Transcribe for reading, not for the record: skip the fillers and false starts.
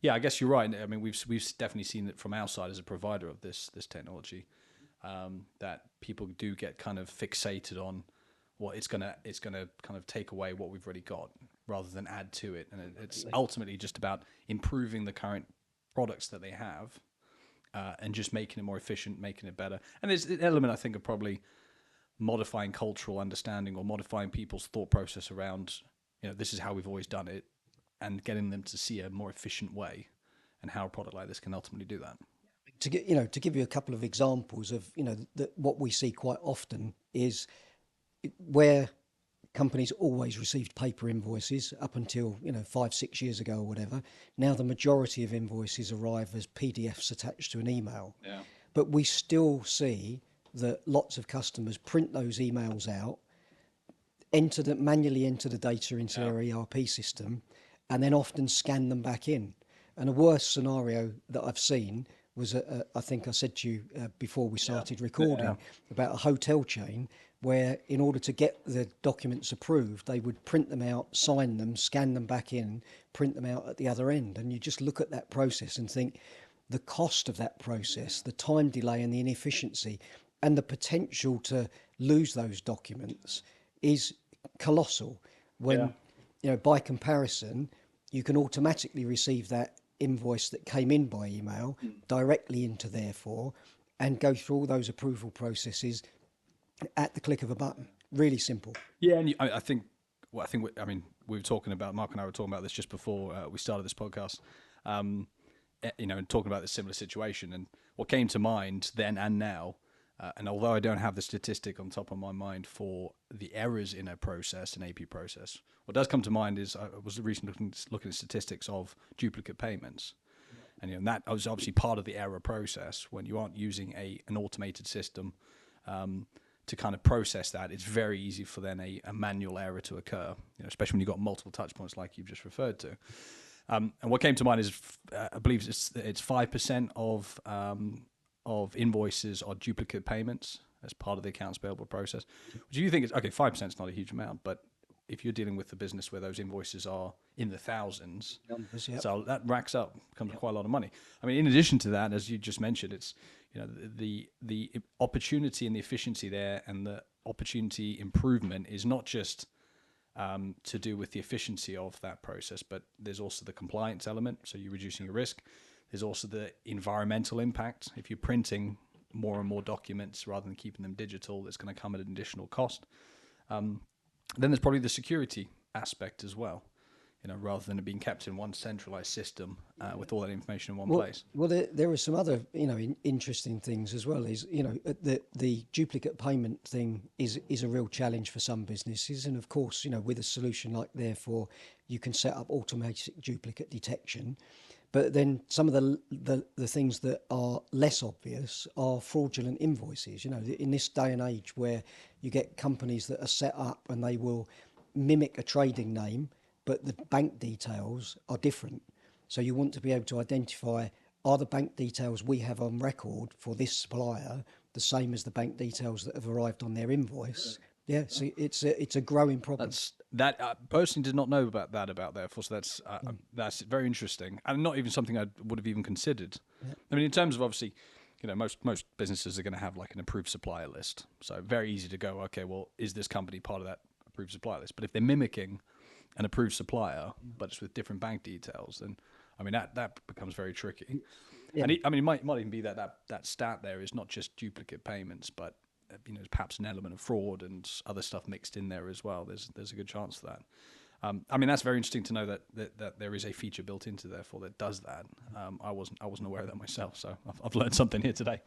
Yeah, I guess you're right. I mean, we've definitely seen it from our side as a provider of this technology, that people do get kind of fixated on what it's gonna kind of take away what we've already got rather than add to it, and it's ultimately just about improving the current products that they have, and just making it more efficient, making it better. And there's an element, I think, of probably modifying cultural understanding or modifying people's thought process around, this is how we've always done it, and getting them to see a more efficient way and how a product like this can ultimately do that. To give you a couple of examples of what we see quite often is where companies always received paper invoices up until 5-6 years ago or whatever. Now the majority of invoices arrive as PDFs attached to an email. Yeah. But we still see that lots of customers print those emails out, manually enter the data into their ERP system, and then often scan them back in. And a worse scenario that I've seen was, I think I said to you before we started recording, about a hotel chain where, in order to get the documents approved, they would print them out, sign them, scan them back in, print them out at the other end. And you just look at that process and think the cost of that process, the time delay and the inefficiency, and the potential to lose those documents is colossal. When, by comparison, you can automatically receive that invoice that came in by email directly into Therefore, and go through all those approval processes at the click of a button. Really simple. Yeah, and I think, I mean, we were talking about, Mark and I were talking about this just before we started this podcast, and talking about this similar situation, and what came to mind then and now, and although I don't have the statistic on top of my mind for the errors in a process, an AP process, what does come to mind is I was recently looking at statistics of duplicate payments. And that was obviously part of the error process. When you aren't using an automated system to kind of process that, it's very easy for then a manual error to occur, especially when you've got multiple touch points like you've just referred to. And what came to mind is, I believe it's 5% of invoices are duplicate payments as part of the accounts payable process. Which you think is, okay, 5% is not a huge amount, but if you're dealing with a business where those invoices are in the thousands, Numbers, so that racks up, becomes quite a lot of money. I mean, in addition to that, as you just mentioned, it's the opportunity and the efficiency there, and the opportunity improvement is not just to do with the efficiency of that process, but there's also the compliance element. So you're reducing your risk. There's also the environmental impact. If you're printing more and more documents rather than keeping them digital, it's going to come at an additional cost. Then there's probably the security aspect as well, rather than it being kept in one centralized system with all that information in one place. Well, there are some other, interesting things as well. Is the duplicate payment thing is a real challenge for some businesses, and of course, with a solution like Therefore, you can set up automatic duplicate detection. But then some of the things that are less obvious are fraudulent invoices. In this day and age where you get companies that are set up and they will mimic a trading name, but the bank details are different. So you want to be able to identify, are the bank details we have on record for this supplier the same as the bank details that have arrived on their invoice? Yeah, so it's a growing problem. That personally did not know about Therefore, so that's very interesting, and not even something I would have even considered. Yeah. I mean, in terms of, obviously, most businesses are going to have like an approved supplier list, so very easy to go, okay, well, is this company part of that approved supplier list? But if they're mimicking an approved supplier, but it's with different bank details, then I mean that becomes very tricky. Yeah. And it might even be that stat there is not just duplicate payments, but perhaps an element of fraud and other stuff mixed in there as well. There's a good chance for that. I mean, that's very interesting to know that there is a feature built into Therefore that does that. I wasn't aware of that myself, so I've learned something here today.